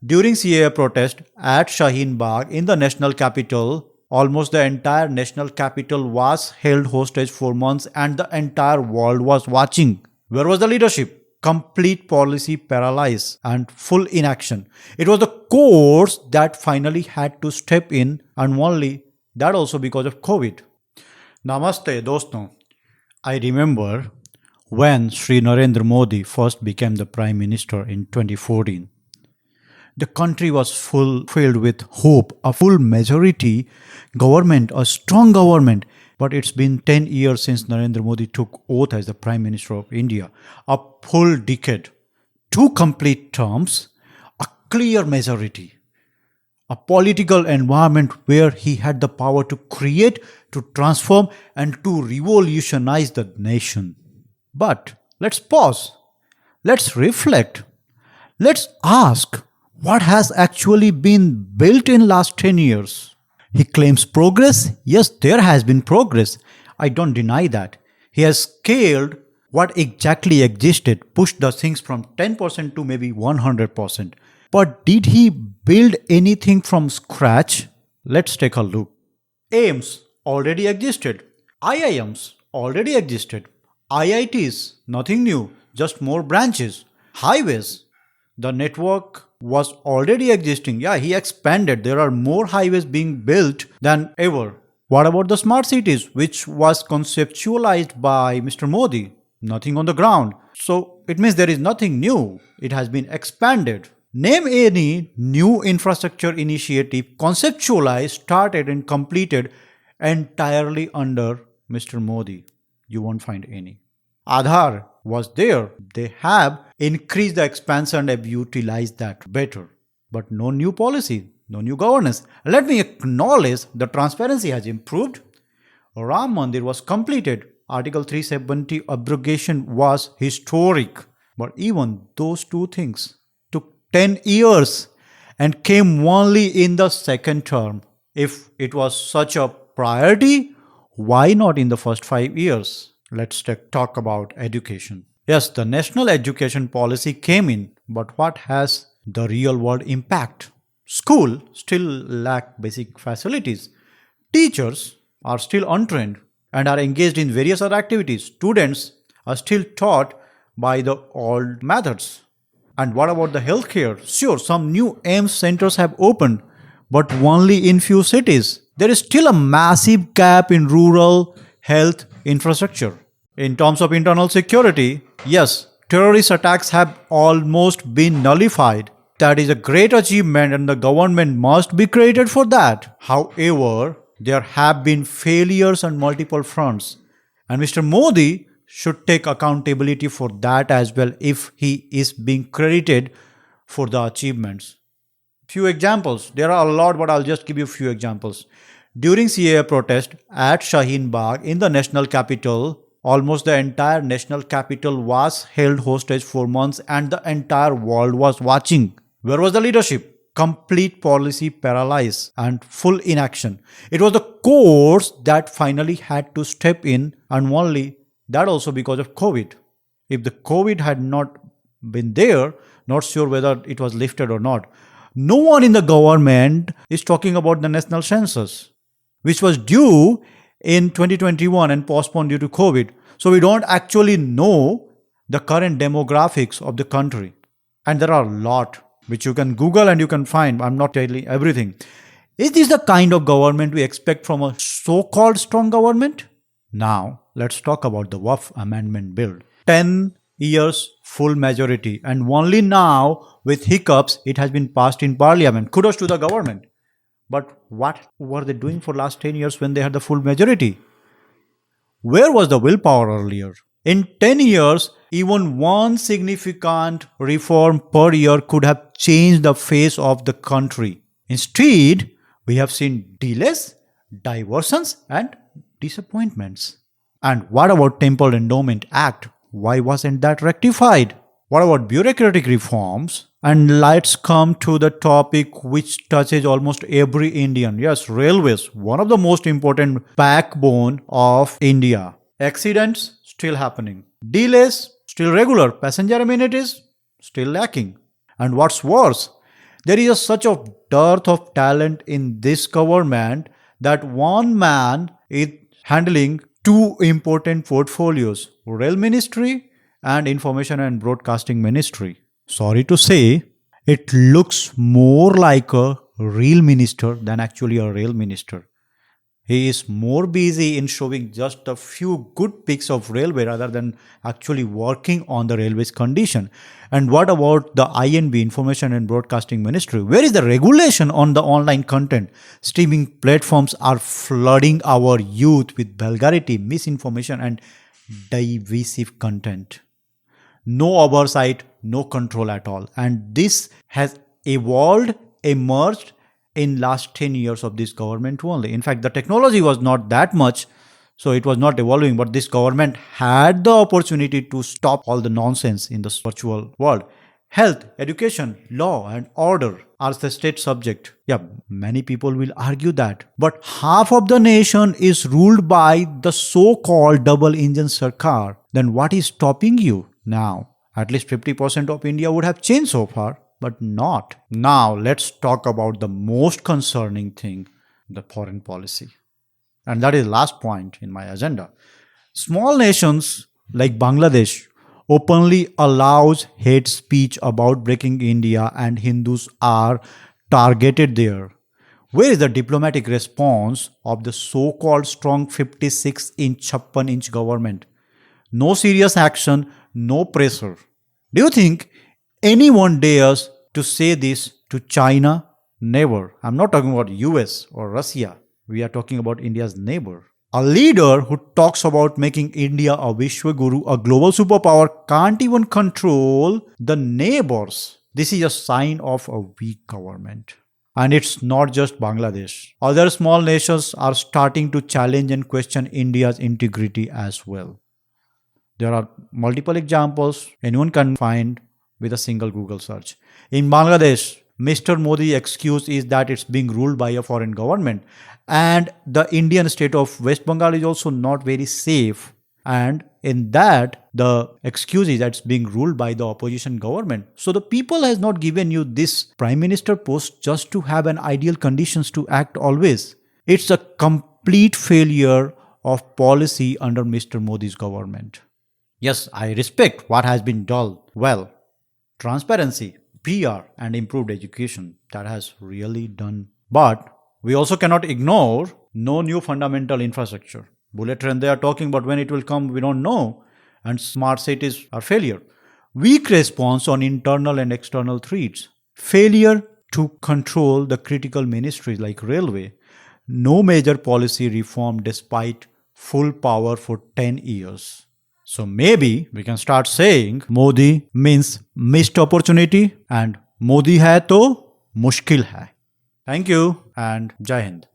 During CAA protest at Shaheen Bagh in the national capital, almost the entire national capital was held hostage for months and the entire world was watching. Where was the leadership? Complete policy paralysis and full inaction. It was the courts that finally had to step in, and only that also because of COVID. Namaste, dosto. I remember when Sri Narendra Modi first became the Prime Minister in 2014. The country was filled with hope, a full majority government, a strong government. But it's been 10 years since Narendra Modi took oath as the Prime Minister of India. A full decade, 2 complete terms, a clear majority, a political environment where he had the power to create, to transform, and to revolutionize the nation. But let's pause. Let's reflect. Let's ask what has actually been built in last 10 years. He claims progress. Yes, there has been progress. I don't deny that. He has scaled what exactly existed, pushed the things from 10% to maybe 100%. But did he build anything from scratch? Let's take a look. AIIMS already existed. IIMS already existed. IITs, nothing new, just more branches. Highways, the network was already existing. Yeah, he expanded. There are more highways being built than ever. What about the smart cities, which was conceptualized by Mr. Modi? Nothing on the ground. So it means there is nothing new. It has been expanded. Name any new infrastructure initiative conceptualized, started, and completed entirely under Mr. Modi. You won't find any. Aadhaar was there. They have increased the expansion and have utilized that better. But no new policy, no new governance. Let me acknowledge the transparency has improved. Ram Mandir was completed. Article 370 abrogation was historic. But even those 2 things took 10 years and came only in the second term. If it was such a priority, why not in the first 5 years? Let's talk about education. Yes, the national education policy came in, but what has the real world impact? School still lack basic facilities. Teachers are still untrained and are engaged in various other activities. Students are still taught by the old methods. And what about the healthcare? Sure, some new AIIMS centers have opened, but only in few cities. There is still a massive gap in rural health infrastructure. In terms of internal security, yes, terrorist attacks have almost been nullified. That is a great achievement and the government must be credited for that. However, there have been failures on multiple fronts. And Mr. Modi should take accountability for that as well if he is being credited for the achievements. Few examples. There are a lot, but I'll just give you a few examples. During CAA protest at Shaheen Bagh in the national capital, almost the entire national capital was held hostage for months and the entire world was watching. Where was the leadership? Complete policy paralysis and full inaction. It was the courts that finally had to step in, and only that also because of COVID. If the COVID had not been there, not sure whether it was lifted or not. No one in the government is talking about the national census, which was due in 2021 and postponed due to COVID. So we don't actually know the current demographics of the country. And there are a lot which you can Google and you can find. I'm not telling everything. Is this the kind of government we expect from a so-called strong government? Now, let's talk about the Waqf Amendment Bill. 10 years full majority, and only now with hiccups it has been passed in parliament. Kudos to the government. But what were they doing for last 10 years when they had the full majority? Where was the willpower earlier? In 10 years, even one significant reform per year could have changed the face of the country. Instead, we have seen delays, diversions, and disappointments. And what about Temple Endowment Act? Why wasn't that rectified? What about bureaucratic reforms? And let's come to the topic which touches almost every Indian. Yes, railways, one of the most important backbone of India. Accidents still happening. Delays still regular. Passenger amenities still lacking. And what's worse, There is such a dearth of talent in this government that one man is handling two important portfolios, Rail Ministry and Information and Broadcasting Ministry. Sorry to say, it looks more like a real minister than actually a rail minister. He is more busy in showing just a few good pics of railway rather than actually working on the railway's condition. And what about the INB, Information and Broadcasting Ministry? Where is the regulation on the online content? Streaming platforms are flooding our youth with vulgarity, misinformation, and divisive content. No oversight, no control at all. And this has emerged in last 10 years of this government only. In fact, the technology was not that much, so it was not evolving, but this government had the opportunity to stop all the nonsense in the virtual world. Health, education, law and order are the state subject. Yeah, many people will argue that. But half of the nation is ruled by the so-called double engine sarkar. Then what is stopping you now? At least 50% of India would have changed so far, but not. Now let's talk about the most concerning thing, the foreign policy. And that is last point in my agenda. Small nations like Bangladesh openly allows hate speech about breaking India and Hindus are targeted there. Where is the diplomatic response of the so-called strong 56-inch, 56-inch government? No serious action, no pressure. Do you think anyone dares to say this to China? Never. I'm not talking about US or Russia. We are talking about India's neighbor. A leader who talks about making India a Vishwaguru, a global superpower, can't even control the neighbors. This is a sign of a weak government. And it's not just Bangladesh. Other small nations are starting to challenge and question India's integrity as well. There are multiple examples anyone can find with a single Google search. In Bangladesh, Mr. Modi's excuse is that it's being ruled by a foreign government. And the Indian state of West Bengal is also not very safe. And in that, the excuse is that it's being ruled by the opposition government. So the people has not given you this prime minister post just to have an ideal conditions to act always. It's a complete failure of policy under Mr. Modi's government. Yes, I respect what has been done well. Transparency, PR, and improved education. That has really done. But we also cannot ignore no new fundamental infrastructure. Bullet train they are talking about when it will come, we don't know. And smart cities are failure. Weak response on internal and external threats. Failure to control the critical ministries like railway. No major policy reform despite full power for 10 years. So maybe we can start saying Modi means missed opportunity and Modi hai to mushkil hai. Thank you and Jai Hind.